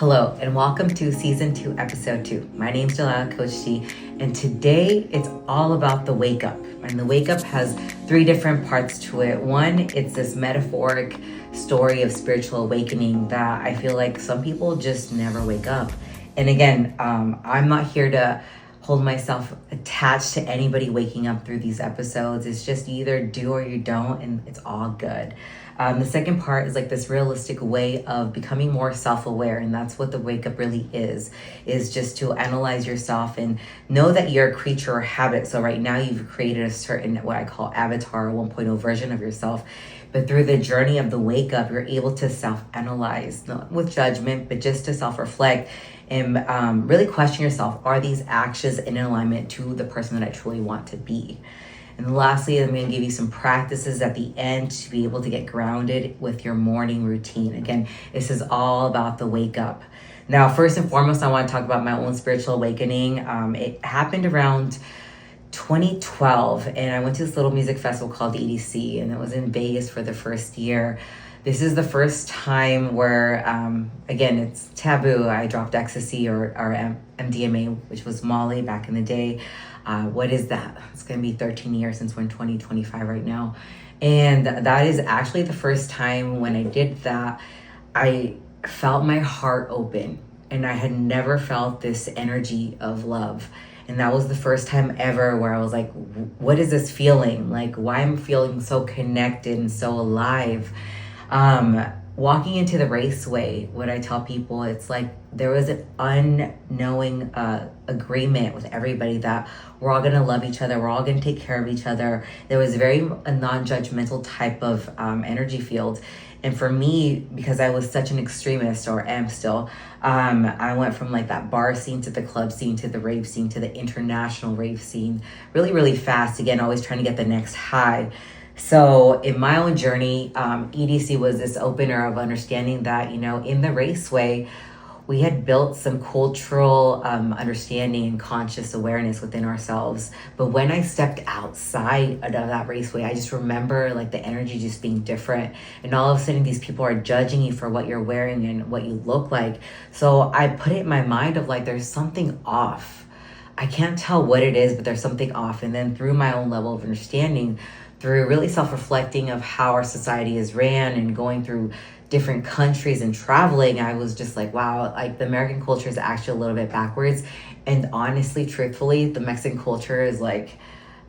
Hello, and welcome to Season 2, Episode 2. My name's Koshy, and today it's all about the wake up. And the wake up has three different parts to it. One, it's this metaphoric story of spiritual awakening that I feel like some people just never wake up. And again, I'm not here to hold myself attached to anybody waking up through these episodes. It's just you either do or you don't, and it's all good. The second part is like this realistic way of becoming more self-aware, and that's what the wake up really is just to analyze yourself and know that you're a creature of habit. So right now you've created a certain, what I call avatar 1.0 version of yourself. But through the journey of the wake up, you're able to self-analyze, not with judgment, but just to self-reflect and really question yourself, are these actions in alignment to the person that I truly want to be? And lastly, I'm going to give you some practices at the end to be able to get grounded with your morning routine. Again, this is all about the wake up. Now, first and foremost, I want to talk about my own spiritual awakening. It happened around 2012, and I went to this little music festival called EDC, and it was in Vegas for the first year. This is the first time where, again, it's taboo. I dropped ecstasy or MDMA, which was Molly back in the day. What is that? It's going to be 13 years since we're in 2025 right now. And that is actually the first time when I did that, I felt my heart open. And I had never felt this energy of love. And that was the first time ever where I was like, what is this feeling? Like, why am I feeling so connected and so alive? Walking into the raceway, what I tell people, it's like there was an unknowing agreement with everybody that we're all going to love each other. We're all going to take care of each other. There was a non-judgmental type of energy field. And for me, because I was such an extremist, or am still, I went from like that bar scene to the club scene to the rave scene to the international rave scene really, really fast. Again, always trying to get the next high. So in my own journey, EDC was this opener of understanding that, in the raceway, we had built some cultural understanding and conscious awareness within ourselves. But when I stepped outside of that raceway, I just remember like the energy just being different. And all of a sudden, these people are judging you for what you're wearing and what you look like. So I put it in my mind of like, there's something off. I can't tell what it is, but there's something off. And then through my own level of understanding, through really self-reflecting of how our society is ran and going through different countries and traveling, I was just like, wow, like the American culture is actually a little bit backwards. And honestly, truthfully, the Mexican culture is like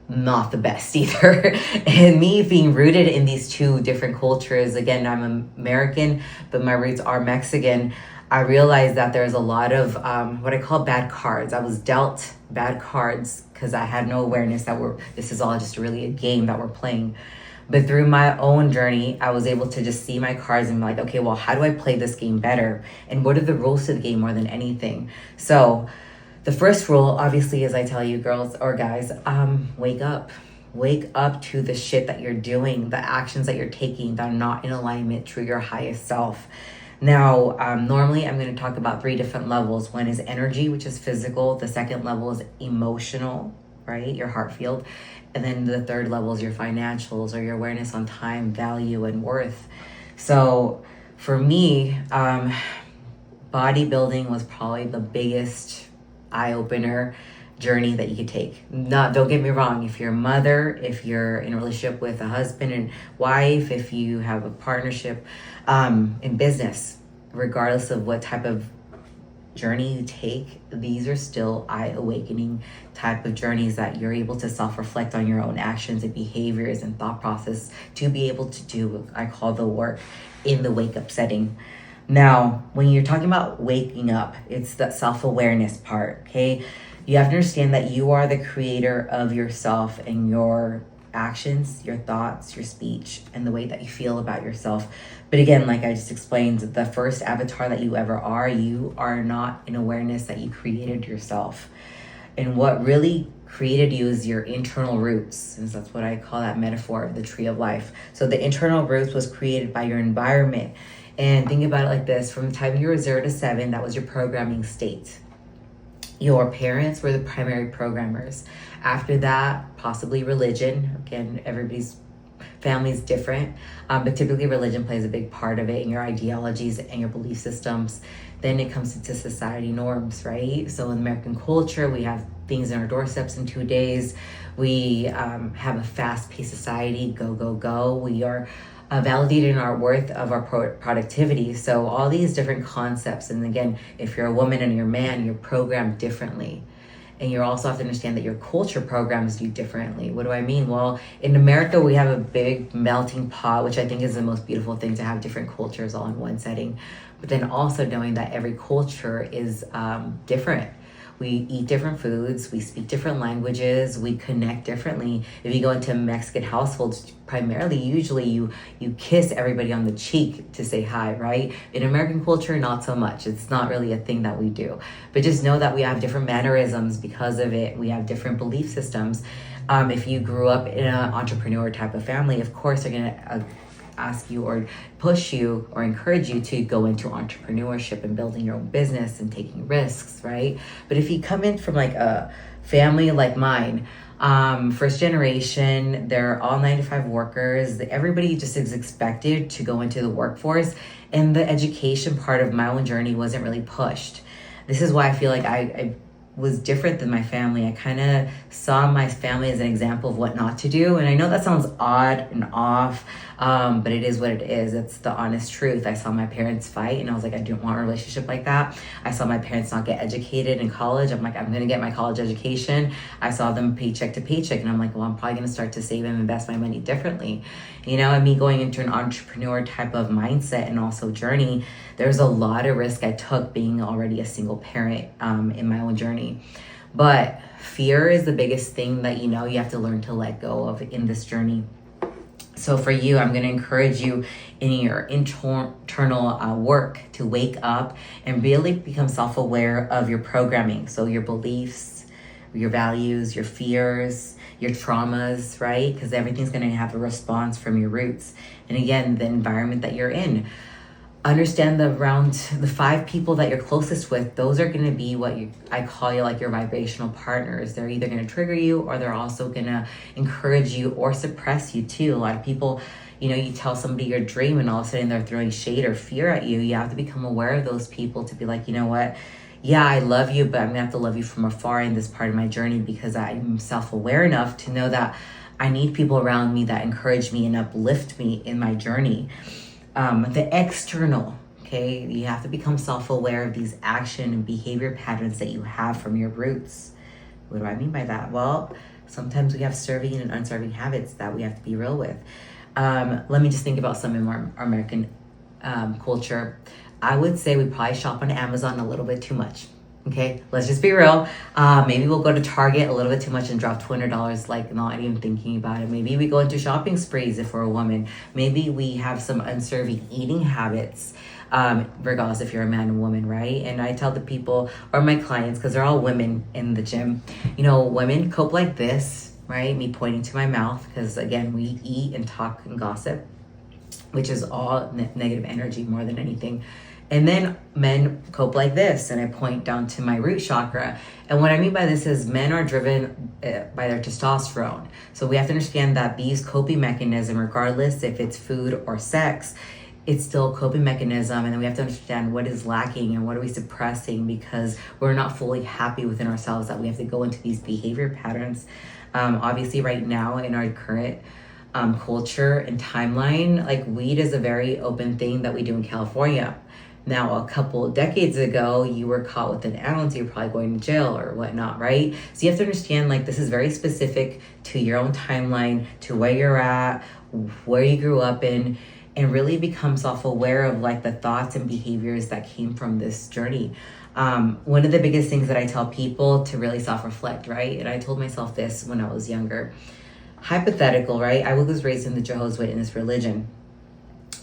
not the best either. And me being rooted in these two different cultures, again, I'm American, but my roots are Mexican. I realized that there's a lot of what I call bad cards. I was dealt bad cards because I had no awareness that this is all just really a game that we're playing. But through my own journey, I was able to just see my cards and be like, okay, well, how do I play this game better? And what are the rules to the game more than anything? So the first rule, obviously, as I tell you, girls or guys, wake up. Wake up to the shit that you're doing, the actions that you're taking that are not in alignment to your highest self. Now, normally I'm going to talk about three different levels. One is energy, which is physical. The second level is emotional, right? Your heart field. And then the third level is your financials, or your awareness on time, value, and worth. So for me, bodybuilding was probably the biggest eye-opener journey that you could take. Don't get me wrong, if you're a mother, if you're in a relationship with a husband and wife, if you have a partnership in business, regardless of what type of journey you take, these are still eye-awakening type of journeys that you're able to self-reflect on your own actions and behaviors and thought process to be able to do what I call the work in the wake-up setting. Now, when you're talking about waking up, it's the self-awareness part, okay? You have to understand that you are the creator of yourself and your actions, your thoughts, your speech, and the way that you feel about yourself. But again, like I just explained, the first avatar that you ever are, you are not in awareness that you created yourself. And what really created you is your internal roots. And that's what I call that metaphor of the tree of life. So the internal roots was created by your environment. And think about it like this: from the time you were 0 to 7, that was your programming state. Your parents were the primary programmers. After that, possibly religion. Again, everybody's family is different, but typically religion plays a big part of it, and your ideologies and your belief systems. Then it comes into society norms, right? So in American culture, we have things in our doorsteps in 2 days. We have a fast-paced society, go, go, go. We are validating our worth of our productivity. So all these different concepts. And again, if you're a woman and you're a man, you're programmed differently. And you also have to understand that your culture programs you differently. What do I mean? Well, in America, we have a big melting pot, which I think is the most beautiful thing, to have different cultures all in one setting. But then also knowing that every culture is different. We eat different foods, we speak different languages, we connect differently. If you go into Mexican households, primarily, usually you kiss everybody on the cheek to say hi, right? In American culture, not so much. It's not really a thing that we do. But just know that we have different mannerisms because of it. We have different belief systems. If you grew up in an entrepreneur type of family, of course they're gonna ask you or push you or encourage you to go into entrepreneurship and building your own business and taking risks, right? But if you come in from like a family like mine, first generation, they're all 9-to-5 workers. Everybody just is expected to go into the workforce, and the education part of my own journey wasn't really pushed. This is why I feel like I was different than my family. I kind of saw my family as an example of what not to do. And I know that sounds odd and off, but it is what it is. It's the honest truth. I saw my parents fight, and I was like, I don't want a relationship like that. I saw my parents not get educated in college. I'm like, I'm going to get my college education. I saw them paycheck to paycheck, and I'm like, well, I'm probably going to start to save and invest my money differently. And me going into an entrepreneur type of mindset and also journey, there's a lot of risk I took being already a single parent in my own journey. But fear is the biggest thing that you have to learn to let go of in this journey. So for you, I'm going to encourage you in your internal work to wake up and really become self-aware of your programming. So your beliefs, your values, your fears, your traumas, right? Because everything's going to have a response from your roots. And again, the environment that you're in. Understand around the 5 people that you're closest with, those are going to be what I call you like your vibrational partners. They're either going to trigger you, or they're also going to encourage you or suppress you too. A lot of people, you tell somebody your dream and all of a sudden they're throwing shade or fear at you. You have to become aware of those people to be like, you know what? Yeah, I love you, but I'm going to have to love you from afar in this part of my journey, because I'm self-aware enough to know that I need people around me that encourage me and uplift me in my journey. The external, okay? You have to become self-aware of these action and behavior patterns that you have from your roots. What do I mean by that? Well, sometimes we have serving and unserving habits that we have to be real with. Let me just think about some in our American culture. I would say we probably shop on Amazon a little bit too much. Okay, let's just be real. Maybe we'll go to Target a little bit too much and drop $200, like not even thinking about it. Maybe we go into shopping sprees if we're a woman. Maybe we have some unserving eating habits, regardless if you're a man or woman, right? And I tell the people or my clients, because they're all women in the gym, women cope like this, right? Me pointing to my mouth, because again, we eat and talk and gossip, which is all negative energy more than anything. And then men cope like this, and I point down to my root chakra. And what I mean by this is men are driven by their testosterone. So we have to understand that these coping mechanisms, regardless if it's food or sex, it's still a coping mechanism. And then we have to understand what is lacking and what are we suppressing, because we're not fully happy within ourselves, that we have to go into these behavior patterns. Obviously right now in our current culture and timeline, like weed is a very open thing that we do in California. Now, a couple of decades ago, you were caught with an ounce, you're probably going to jail or whatnot, right? So you have to understand, like, this is very specific to your own timeline, to where you're at, where you grew up in, and really become self-aware of, like, the thoughts and behaviors that came from this journey. One of the biggest things that I tell people to really self-reflect, right? And I told myself this when I was younger. Hypothetical, right? I was raised in the Jehovah's Witness religion.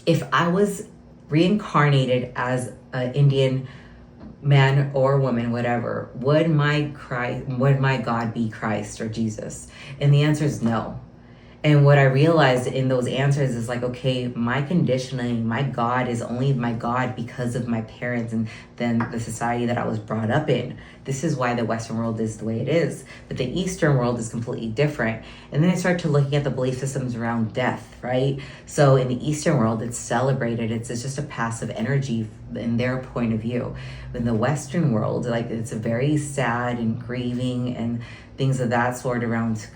If I was reincarnated as an Indian man or woman, whatever, would my God be Christ or Jesus? And the answer is no. And what I realized in those answers is like, okay, my conditioning, my God is only my God because of my parents and then the society that I was brought up in. This is why the Western world is the way it is. But the Eastern world is completely different. And then I started to looking at the belief systems around death, right? So in the Eastern world, it's celebrated. It's just a passive energy in their point of view. In the Western world, like it's a very sad and grieving and things of that sort around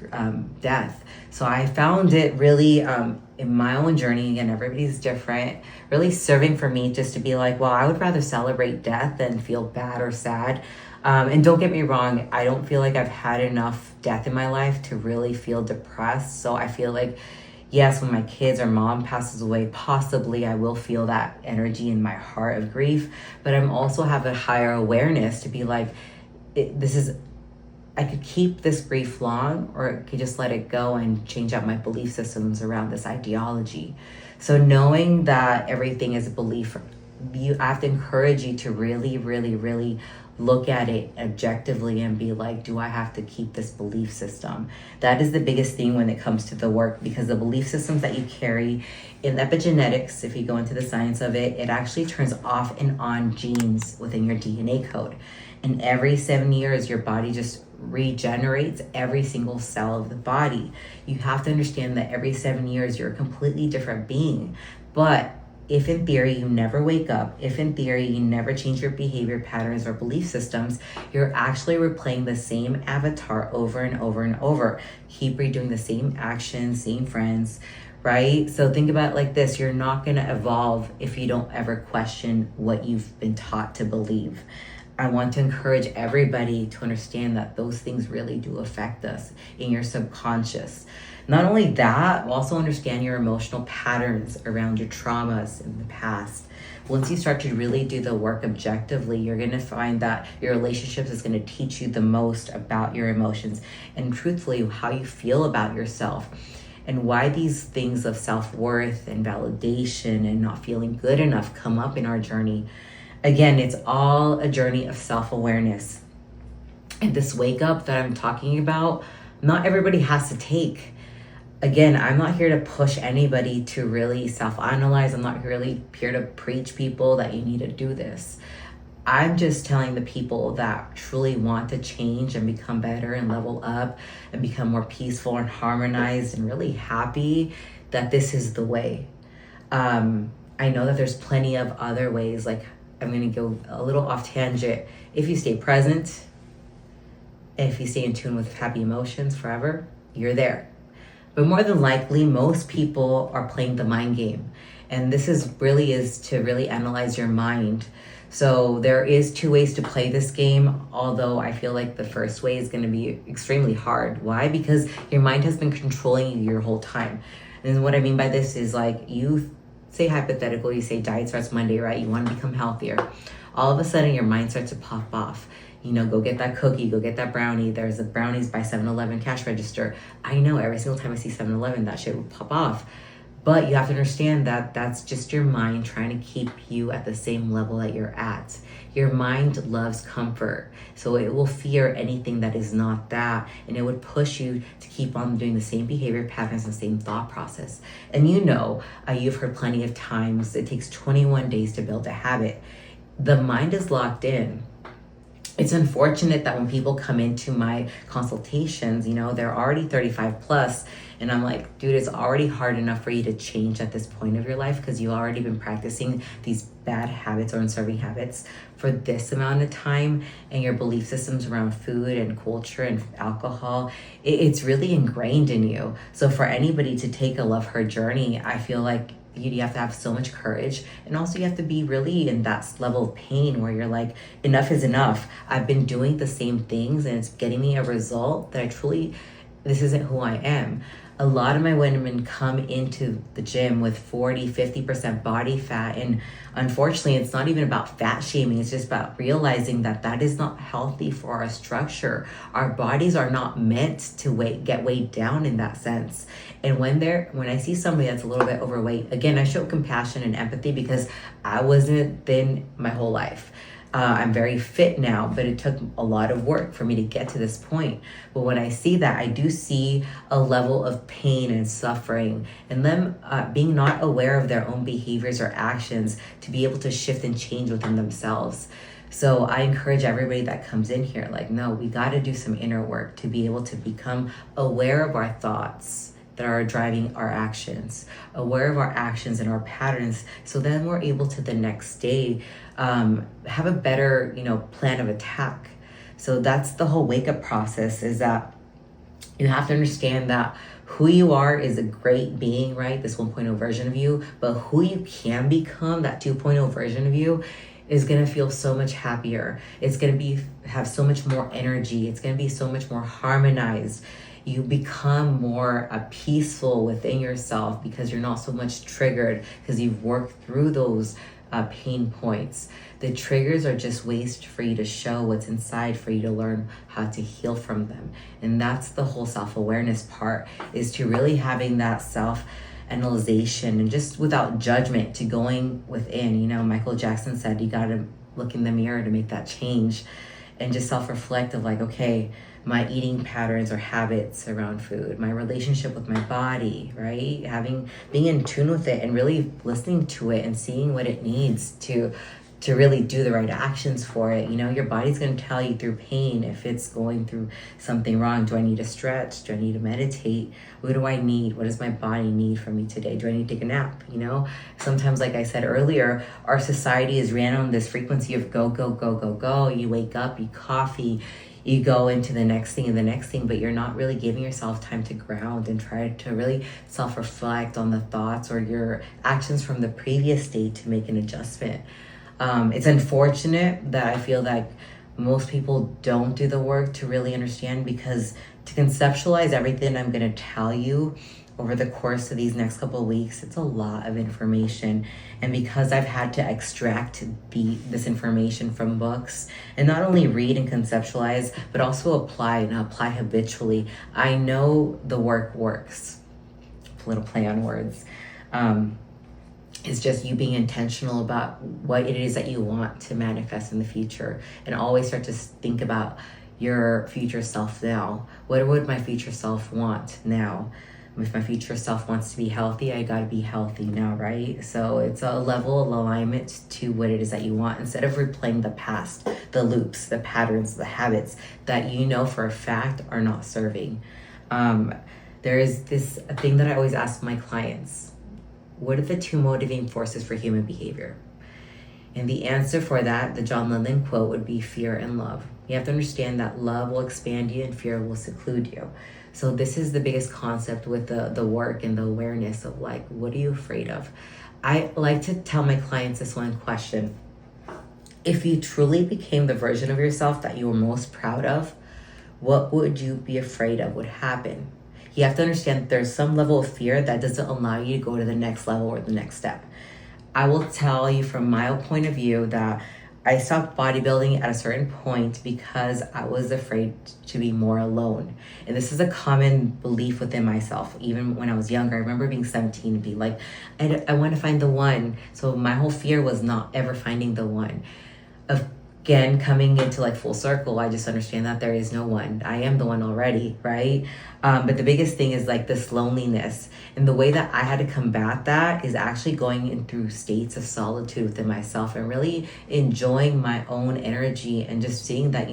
death. So I found it really in my own journey, again, everybody's different, really serving for me just to be like, well, I would rather celebrate death than feel bad or sad. And don't get me wrong, I don't feel like I've had enough death in my life to really feel depressed. So I feel like, yes, when my kids or mom passes away, possibly I will feel that energy in my heart of grief. But I'm also have a higher awareness to be like, I could keep this grief long, or I could just let it go and change out my belief systems around this ideology. So knowing that everything is a belief, I have to encourage you to really, really, really look at it objectively and be like, do I have to keep this belief system? That is the biggest thing when it comes to the work, because the belief systems that you carry in epigenetics, if you go into the science of it, it actually turns off and on genes within your DNA code. And every 7 years, your body just regenerates every single cell of the body. You have to understand that every 7 years, you're a completely different being. But if in theory you never wake up, if in theory you never change your behavior patterns or belief systems, you're actually replaying the same avatar over and over and over. Keep redoing the same actions, same friends, right? So think about it like this. You're not going to evolve if you don't ever question what you've been taught to believe. I want to encourage everybody to understand that those things really do affect us in your subconscious. Not only that, also understand your emotional patterns around your traumas in the past. Once you start to really do the work objectively, you're going to find that your relationships is going to teach you the most about your emotions and truthfully how you feel about yourself and why these things of self-worth and validation and not feeling good enough come up in our journey. Again, it's all a journey of self-awareness. And this wake up that I'm talking about, not everybody has to take. Again, I'm not here to push anybody to really self-analyze. I'm not really here to preach people that you need to do this. I'm just telling the people that truly want to change and become better and level up and become more peaceful and harmonized and really happy that this is the way. I know that there's plenty of other ways. Like, I'm going to go a little off tangent. If you stay present, if you stay in tune with happy emotions forever, you're there. But more than likely, most people are playing the mind game. And this is to really analyze your mind. So there is 2 ways to play this game, although I feel like the first way is going to be extremely hard. Why? Because your mind has been controlling you your whole time. And what I mean by this is like you say hypothetical, you say diet starts Monday, right? You want to become healthier. All of a sudden your mind starts to pop off. Go get that cookie, go get that brownie. There's the brownies by 7-Eleven cash register. I know every single time I see 7-Eleven, that shit will pop off. But you have to understand that that's just your mind trying to keep you at the same level that you're at. Your mind loves comfort. So it will fear anything that is not that. And it would push you to keep on doing the same behavior patterns and same thought process. And you've heard plenty of times, it takes 21 days to build a habit. The mind is locked in. It's unfortunate that when people come into my consultations, they're already 35 plus. And I'm like, dude, it's already hard enough for you to change at this point of your life because you've already been practicing these bad habits or unserving habits for this amount of time. And your belief systems around food and culture and alcohol, it's really ingrained in you. So for anybody to take a love her journey, I feel like you have to have so much courage, and also you have to be really in that level of pain where you're like, enough is enough. I've been doing the same things and it's getting me a result that this isn't who I am. A lot of my women come into the gym with 40-50% body fat, and unfortunately it's not even about fat shaming. It's just about realizing that is not healthy for our structure. Our bodies are not meant to get weighed down in that sense. And when I see somebody that's a little bit overweight, again, I show compassion and empathy because I wasn't thin my whole life. I'm very fit now, but it took a lot of work for me to get to this point. But when I see that, I do see a level of pain and suffering, and them being not aware of their own behaviors or actions to be able to shift and change within themselves. So I encourage everybody that comes in here, like, no, we got to do some inner work to be able to become aware of our thoughts that are driving our actions, aware of our actions and our patterns. So then we're able to the next day have a better, plan of attack. So that's the whole wake up process, is that you have to understand that who you are is a great being, right? This 1.0 version of you, but who you can become, that 2.0 version of you, is going to feel so much happier. It's going to have so much more energy. It's going to be so much more harmonized. You become more peaceful within yourself because you're not so much triggered, because you've worked through those pain points. The triggers are just ways for you to show what's inside, for you to learn how to heal from them. And that's the whole self-awareness part, is to really having that self-analyzation and just without judgment to going within. Michael Jackson said you got to look in the mirror to make that change, and just self-reflect of like, okay, my eating patterns or habits around food, my relationship with my body, right? Being in tune with it and really listening to it and seeing what it needs to really do the right actions for it. Your body's going to tell you through pain if it's going through something wrong. Do I need to stretch? Do I need to meditate? What do I need? What does my body need from me today? Do I need to take a nap? Sometimes, like I said earlier, our society is ran on this frequency of go, go, go, go, go. You wake up, you coffee, you go into the next thing and the next thing, but you're not really giving yourself time to ground and try to really self-reflect on the thoughts or your actions from the previous state to make an adjustment. It's unfortunate that I feel like most people don't do the work to really understand, because to conceptualize everything I'm going to tell you over the course of these next couple of weeks, it's a lot of information. And because I've had to extract this information from books and not only read and conceptualize, but also apply habitually, I know the work works. A little play on words. It's just you being intentional about what it is that you want to manifest in the future, and always start to think about your future self now. What would my future self want now? If my future self wants to be healthy, I gotta be healthy now, right? So it's a level of alignment to what it is that you want, instead of replaying the past, the loops, the patterns, the habits that for a fact are not serving. There is a thing that I always ask my clients: what are the two motivating forces for human behavior? And the answer for that, the John Lennon quote, would be fear and love. You have to understand that love will expand you and fear will seclude you. So this is the biggest concept with the work and the awareness of like, what are you afraid of? I like to tell my clients this one question: if you truly became the version of yourself that you were most proud of, what would you be afraid of would happen? You have to understand that there's some level of fear that doesn't allow you to go to the next level or the next step. I will tell you from my point of view that I stopped bodybuilding at a certain point because I was afraid to be more alone. And this is a common belief within myself. Even when I was younger, I remember being 17 and being like, I want to find the one. So my whole fear was not ever finding the one. Again, coming into like full circle, I just understand that there is no one. I am the one already, right? But the biggest thing is like this loneliness. And the way that I had to combat that is actually going in through states of solitude within myself and really enjoying my own energy and just seeing that,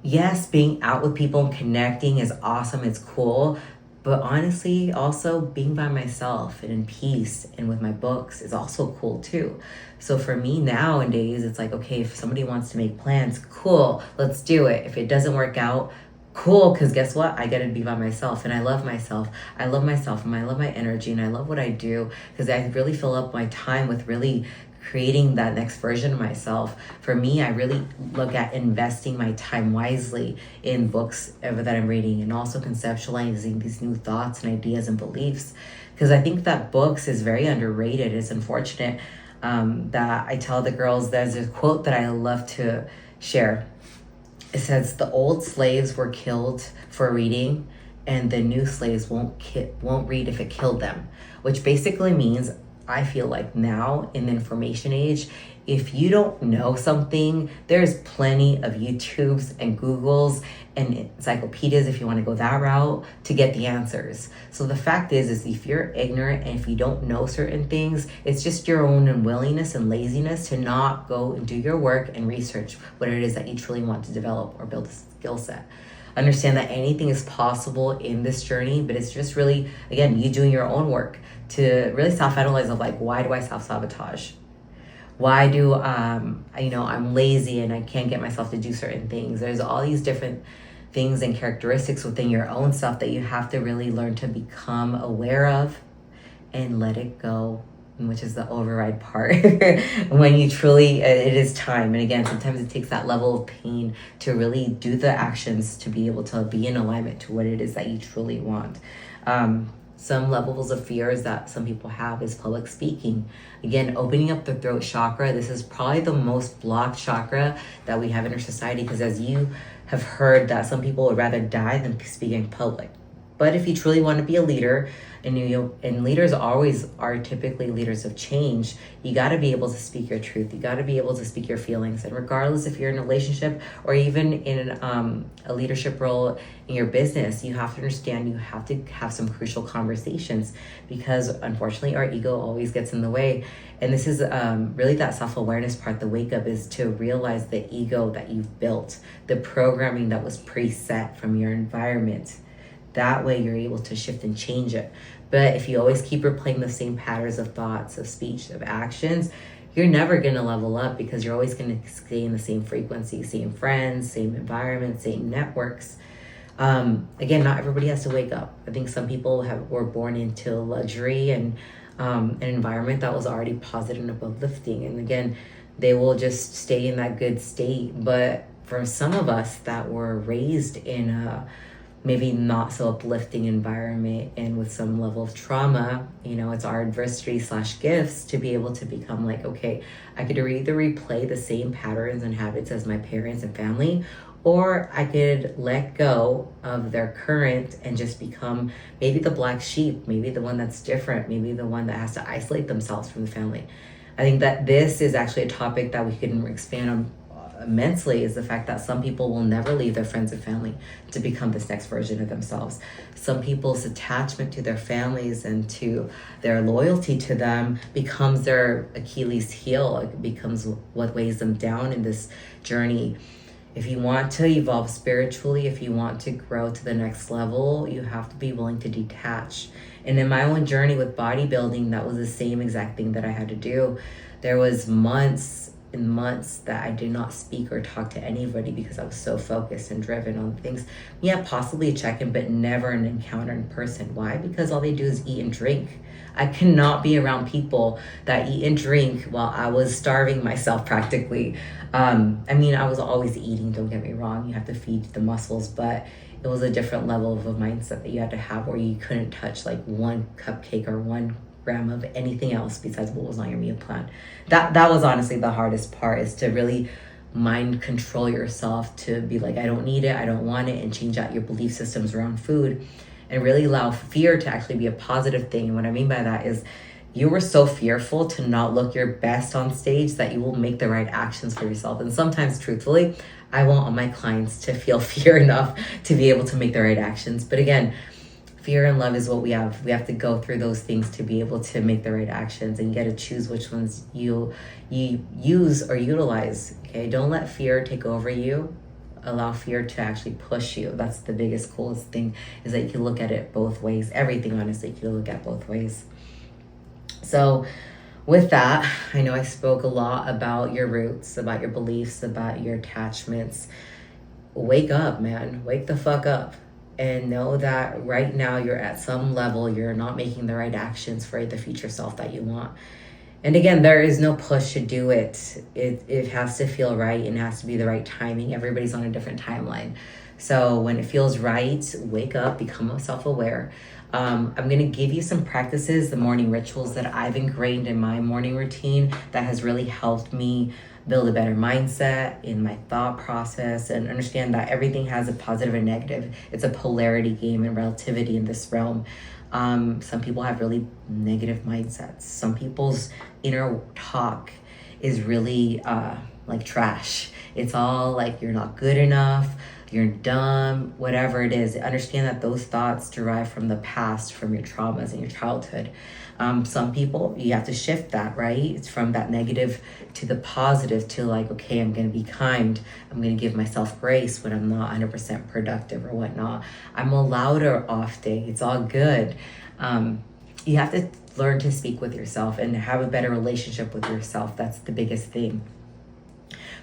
yes, being out with people and connecting is awesome, it's cool. But honestly, also being by myself and in peace and with my books is also cool too. So for me nowadays, it's like, okay, if somebody wants to make plans, cool, let's do it. If it doesn't work out, cool, because guess what? I get to be by myself, and I love myself. I love myself, and I love my energy, and I love what I do, because I really fill up my time with really creating that next version of myself. For me, I really look at investing my time wisely in books that I'm reading, and also conceptualizing these new thoughts and ideas and beliefs, because I think that books is very underrated. It's unfortunate that I tell the girls, there's a quote that I love to share. It says, the old slaves were killed for reading, and the new slaves won't read if it killed them, which basically means I feel like now in the information age, If you don't know something, there's plenty of YouTubes and Googles and encyclopedias, if you want to go that route, to get the answers. So the fact is if you're ignorant and if you don't know certain things, it's just your own unwillingness and laziness to not go and do your work and research what it is that you truly want to develop or build a skill set. Understand that anything is possible in this journey, but it's just really, again, you doing your own work to really self-analyze of like, why do I self-sabotage? Why do I'm lazy and I can't get myself to do certain things? There's all these different things and characteristics within your own self that you have to really learn to become aware of and let it go, which is the override part. When you truly, it is time. And again, sometimes it takes that level of pain to really do the actions to be able to be in alignment to what it is that you truly want. Some levels of fears that some people have is public speaking. Again, opening up the throat chakra. This is probably the most blocked chakra that we have in our society, because as you have heard, that some people would rather die than speak in public. But if you truly want to be a leader, and leaders always are typically leaders of change, you got to be able to speak your truth. You got to be able to speak your feelings. And regardless if you're in a relationship or even in a leadership role in your business, you have to understand you have to have some crucial conversations, because unfortunately our ego always gets in the way. And this is really that self-awareness part. The wake up is to realize the ego that you've built, the programming that was preset from your environment. That way you're able to shift and change it. But if you always keep replaying the same patterns of thoughts, of speech, of actions, you're never going to level up, because you're always going to stay in the same frequency, same friends, same environment, same networks. Again, not everybody has to wake up. I think some people were born into luxury and an environment that was already positive and uplifting. And again, they will just stay in that good state. But for some of us that were raised in a maybe not so uplifting environment and with some level of trauma, it's our adversity / gifts to be able to become like, okay, I could either replay the same patterns and habits as my parents and family, or I could let go of their current and just become maybe the black sheep, maybe the one that's different, maybe the one that has to isolate themselves from the family. I think that this is actually a topic that we can expand on immensely, is the fact that some people will never leave their friends and family to become this next version of themselves. Some people's attachment to their families and to their loyalty to them becomes their Achilles heel. It becomes what weighs them down in this journey. If you want to evolve spiritually, if you want to grow to the next level, you have to be willing to detach. And in my own journey with bodybuilding, that was the same exact thing that I had to do. There was months that I did not speak or talk to anybody, because I was so focused and driven on things. Yeah, possibly a check-in, but never an encounter in person. Why? Because all they do is eat and drink. I cannot be around people that eat and drink while I was starving myself practically. I was always eating, don't get me wrong. You have to feed the muscles, but it was a different level of a mindset that you had to have, where you couldn't touch like one cupcake or 1 gram of anything else besides what was on your meal plan. That was honestly the hardest part, is to really mind control yourself, to be like, I don't need it, I don't want it, and change out your belief systems around food, and really allow fear to actually be a positive thing. And what I mean by that is, you were so fearful to not look your best on stage that you will make the right actions for yourself. And sometimes, truthfully, I want all my clients to feel fear enough to be able to make the right actions. But again, fear and love is what we have. We have to go through those things to be able to make the right actions, and you got to choose which ones you use or utilize. Okay, don't let fear take over you. Allow fear to actually push you. That's the biggest, coolest thing, is that you can look at it both ways. Everything, honestly, you can look at both ways. So with that, I know I spoke a lot about your roots, about your beliefs, about your attachments. Wake up, man. Wake the fuck up. And know that right now you're at some level, you're not making the right actions for the future self that you want. And again, there is no push to do it. It has to feel right, and it has to be the right timing. Everybody's on a different timeline. So when it feels right, wake up, become self-aware. I'm going to give you some practices, the morning rituals that I've ingrained in my morning routine that has really helped me build a better mindset in my thought process, and understand that everything has a positive and negative. It's a polarity game and relativity in this realm. Some people have really negative mindsets. Some people's inner talk is really like trash. It's all like you're not good enough, you're dumb, whatever it is. Understand that those thoughts derive from the past, from your traumas in your childhood. Some people, you have to shift that, right? It's from that negative to the positive, to like, okay, I'm going to be kind. I'm going to give myself grace when I'm not 100% productive or whatnot. I'm allowed an off day. It's all good. You have to learn to speak with yourself and have a better relationship with yourself. That's the biggest thing.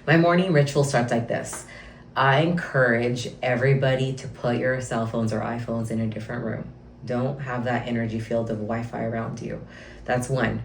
My morning ritual starts like this. I encourage everybody to put your cell phones or iPhones in a different room. Don't have that energy field of Wi-Fi around you. That's one.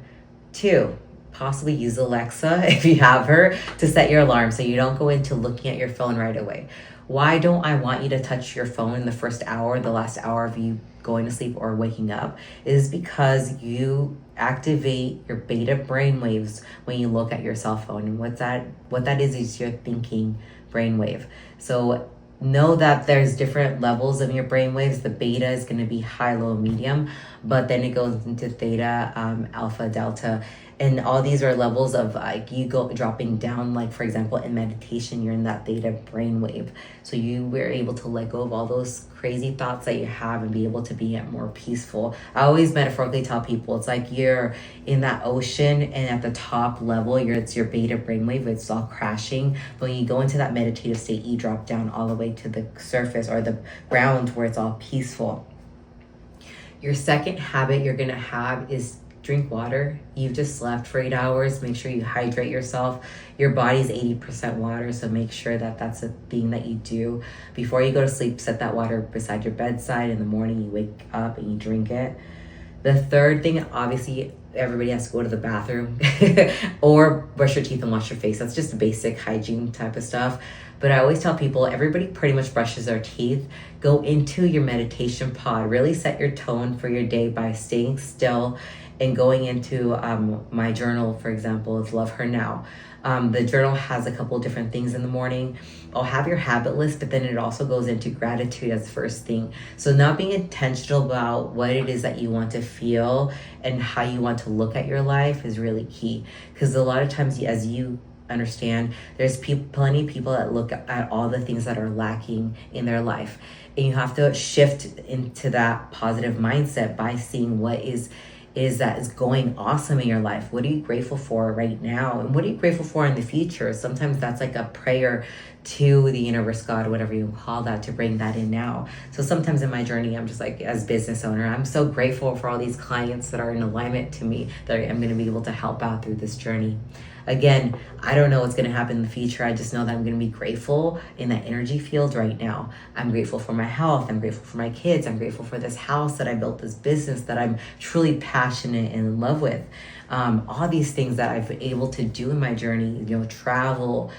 Two, possibly use Alexa if you have her to set your alarm so you don't go into looking at your phone right away. Why don't I want you to touch your phone in the first hour, the last hour of you going to sleep or waking up? Is because you activate your beta brainwaves when you look at your cell phone. And what that is your thinking brainwave. So know that there's different levels of your brainwaves. The beta is going to be high, low, medium, but then it goes into theta, alpha, delta, and all these are levels of like you go dropping down. Like for example, in meditation, you're in that theta brainwave, so you were able to let go of all those crazy thoughts that you have and be able to be more peaceful. I always metaphorically tell people it's like you're in that ocean, and at the top level, it's your beta brainwave. It's all crashing. But when you go into that meditative state, you drop down all the way to the surface or the ground where it's all peaceful. Your second habit you're gonna have is drink water. You've just slept for 8 hours. Make sure you hydrate yourself. Your body's 80% water, so make sure that that's a thing that you do. Before you go to sleep, set that water beside your bedside. In the morning, you wake up and you drink it. The third thing, obviously, everybody has to go to the bathroom or brush your teeth and wash your face. That's just basic hygiene type of stuff. But I always tell people, everybody pretty much brushes their teeth. Go into your meditation pod. Really set your tone for your day by staying still and going into my journal, for example, is Love Her Now. The journal has a couple different things in the morning. I'll have your habit list, but then it also goes into gratitude as the first thing. So not being intentional about what it is that you want to feel and how you want to look at your life is really key. Because a lot of times, as you understand, there's plenty of people that look at all the things that are lacking in their life. And you have to shift into that positive mindset by seeing what is going awesome in your life. What are you grateful for right now? And what are you grateful for in the future? Sometimes that's like a prayer to the universe, God, whatever you call that, to bring that in now. So sometimes in my journey, I'm just like, as business owner, I'm so grateful for all these clients that are in alignment to me, that I'm going to be able to help out through this journey. Again, I don't know what's going to happen in the future. I just know that I'm going to be grateful in that energy field right now. I'm grateful for my health. I'm grateful for my kids. I'm grateful for this house that I built, this business that I'm truly passionate and in love with. All these things that I've been able to do in my journey, travel,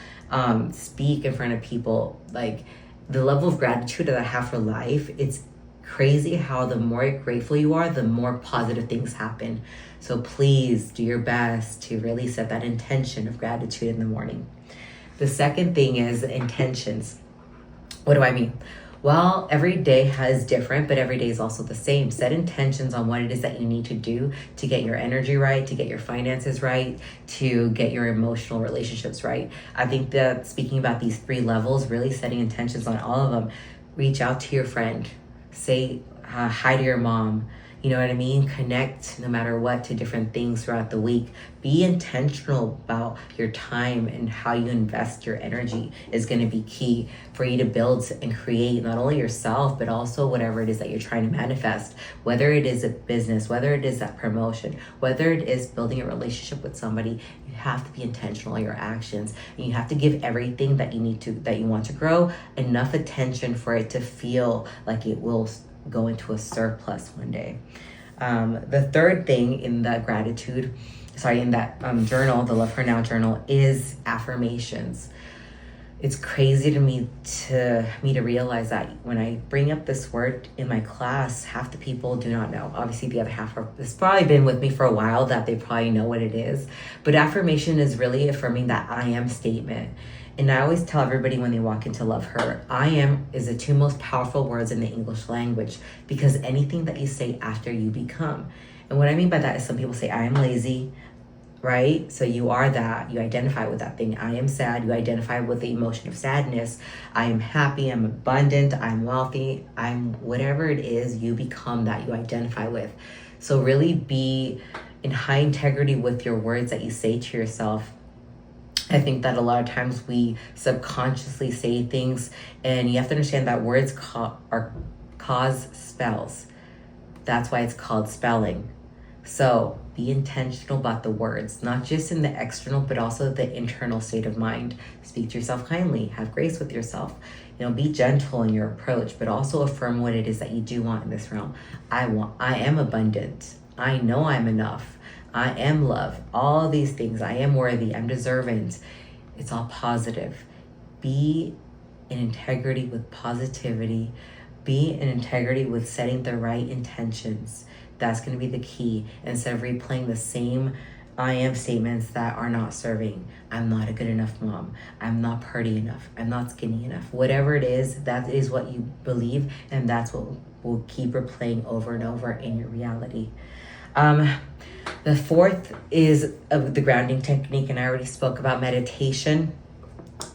speak in front of people, like the level of gratitude that I have for life, it's crazy how the more grateful you are, the more positive things happen. So please do your best to really set that intention of gratitude in the morning. The second thing is intentions. What do I mean? Well, every day has different, but every day is also the same. Set intentions on what it is that you need to do to get your energy right, to get your finances right, to get your emotional relationships right. I think that speaking about these 3 levels, really setting intentions on all of them. Reach out to your friend. Say hi to your mom. You know what I mean? Connect no matter what to different things throughout the week. Be intentional about your time, and how you invest your energy is going to be key for you to build and create not only yourself, but also whatever it is that you're trying to manifest. Whether it is a business, whether it is that promotion, whether it is building a relationship with somebody, you have to be intentional in your actions. And you have to give everything that you want to grow enough attention for it to feel like it will go into a surplus one day. The third thing in that journal, the Love Her Now journal, is affirmations. It's crazy to me to realize that when I bring up this word in my class, half the people do not know. Obviously, the other half it's probably been with me for a while, that they probably know what it is. But affirmation is really affirming that I am statement. And I always tell everybody when they walk into Love Her, I am is the 2 most powerful words in the English language, because anything that you say after, you become. And what I mean by that is, some people say, I am lazy, right? So you are that. You identify with that thing. I am sad. You identify with the emotion of sadness. I am happy. I'm abundant. I'm wealthy. I'm whatever it is, you become that you identify with. So really be in high integrity with your words that you say to yourself. I think that a lot of times we subconsciously say things, and you have to understand that words cause spells. That's why it's called spelling. So be intentional about the words, not just in the external, but also the internal state of mind. Speak to yourself kindly, have grace with yourself. Be gentle in your approach, but also affirm what it is that you do want in this realm. I am abundant. I know I'm enough. I am love. All these things. I am worthy. I'm deserving. It's all positive. Be in integrity with positivity. Be in integrity with setting the right intentions. That's going to be the key. Instead of replaying the same I am statements that are not serving. I'm not a good enough mom. I'm not pretty enough. I'm not skinny enough. Whatever it is, that is what you believe, and that's what will keep replaying over and over in your reality. The fourth is the grounding technique, and I already spoke about meditation.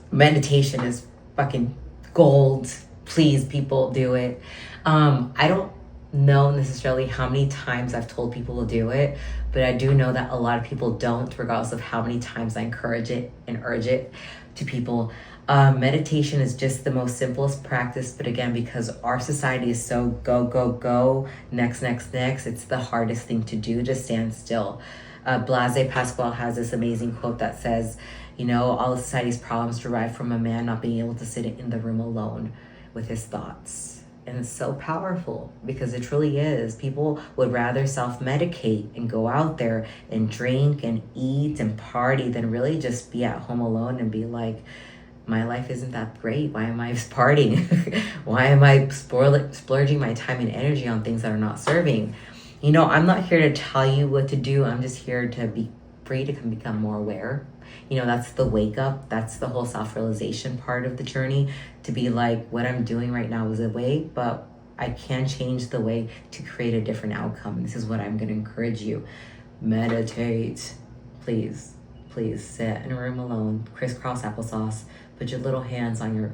Meditation is fucking gold. Please, people, do it. I don't know necessarily how many times I've told people to do it, but I do know that a lot of people don't, regardless of how many times I encourage it and urge it to people. Meditation is just the most simplest practice, but again, because our society is so go, go, go, next, it's the hardest thing to do, to stand still. Blaise Pascal has this amazing quote that says, all of society's problems derive from a man not being able to sit in the room alone with his thoughts. And it's so powerful, because it truly is. People would rather self-medicate and go out there and drink and eat and party than really just be at home alone and be like, my life isn't that great. Why am I partying? Why am I splurging my time and energy on things that are not serving? I'm not here to tell you what to do. I'm just here to be free to become more aware. That's the wake up. That's the whole self-realization part of the journey, to be like, what I'm doing right now is a way, but I can change the way to create a different outcome. This is what I'm going to encourage you. Meditate. Please sit in a room alone, crisscross applesauce, put your little hands on your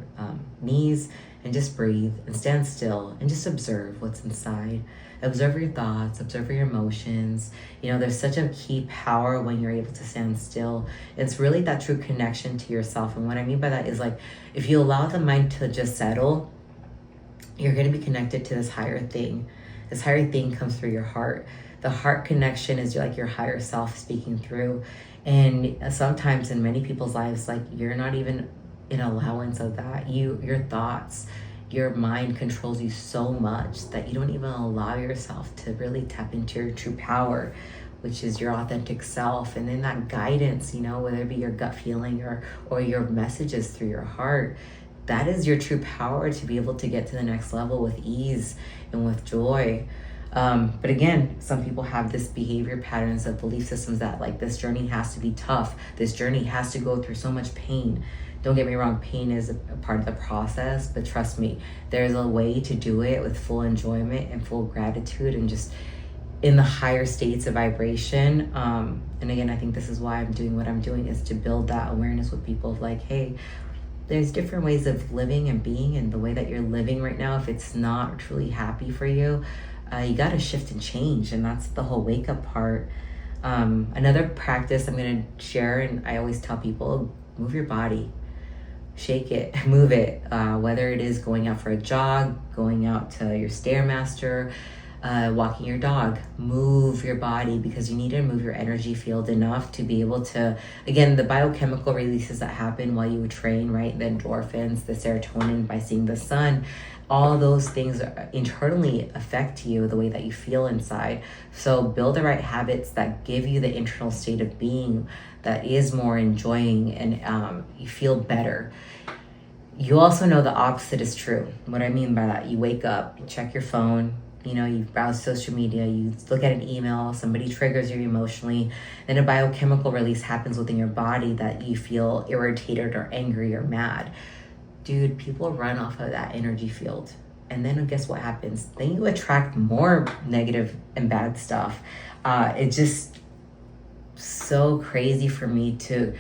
knees and just breathe and stand still and just observe what's inside. Observe your thoughts, observe your emotions. There's such a key power when you're able to stand still. It's really that true connection to yourself. And what I mean by that is, like, if you allow the mind to just settle, you're going to be connected to this higher thing. This higher thing comes through your heart. The heart connection is like your higher self speaking through. And sometimes in many people's lives, like, you're not even in allowance of that. Your thoughts, your mind controls you so much that you don't even allow yourself to really tap into your true power, which is your authentic self. And then that guidance, whether it be your gut feeling or your messages through your heart, that is your true power to be able to get to the next level with ease and with joy. But again, some people have this behavior patterns of belief systems that, like, this journey has to be tough. This journey has to go through so much pain. Don't get me wrong, pain is a part of the process, but trust me, there's a way to do it with full enjoyment and full gratitude and just in the higher states of vibration. And again, I think this is why I'm doing what I'm doing, is to build that awareness with people of like, hey, there's different ways of living and being, and the way that you're living right now, if it's not truly happy for you, you got to shift and change. And that's the whole wake up part. Another practice I'm going to share, and I always tell people, move your body, shake it, move it, whether it is going out for a jog, going out to your Stairmaster, walking your dog. Move your body, because you need to move your energy field enough to be able to, again, the biochemical releases that happen while you train, right? The endorphins, the serotonin by seeing the sun, all those things internally affect you, the way that you feel inside. So build the right habits that give you the internal state of being that is more enjoying, and you feel better. You also know the opposite is true. What I mean by that, you wake up, you check your phone, you browse social media, you look at an email, somebody triggers you emotionally, then a biochemical release happens within your body that you feel irritated or angry or mad. Dude, people run off of that energy field. And then guess what happens? Then you attract more negative and bad stuff. so crazy for me to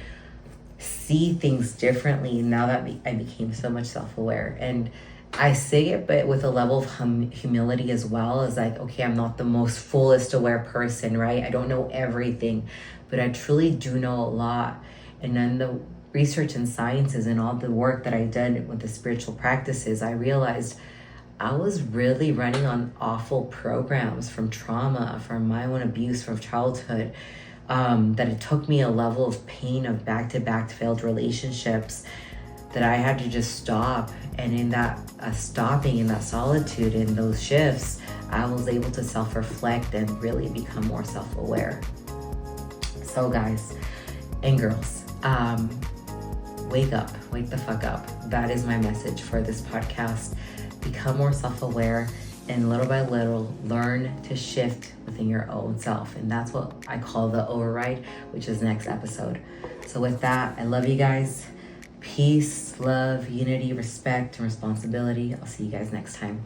see things differently now that I became so much self-aware. And I say it, but with a level of humility as well, as like, okay, I'm not the most fullest aware person, right? I don't know everything, but I truly do know a lot. And then the research and sciences and all the work that I did with the spiritual practices, I realized I was really running on awful programs from trauma, from my own abuse from childhood, that it took me a level of pain of back-to-back failed relationships that I had to just stop. And in that stopping, in that solitude, in those shifts, I was able to self-reflect and really become more self-aware. So guys and girls, wake up, wake the fuck up. That is my message for this podcast. Become more self-aware, and little by little, learn to shift within your own self. And that's what I call the override, which is next episode. So with that, I love you guys. Peace, love, unity, respect, and responsibility. I'll see you guys next time.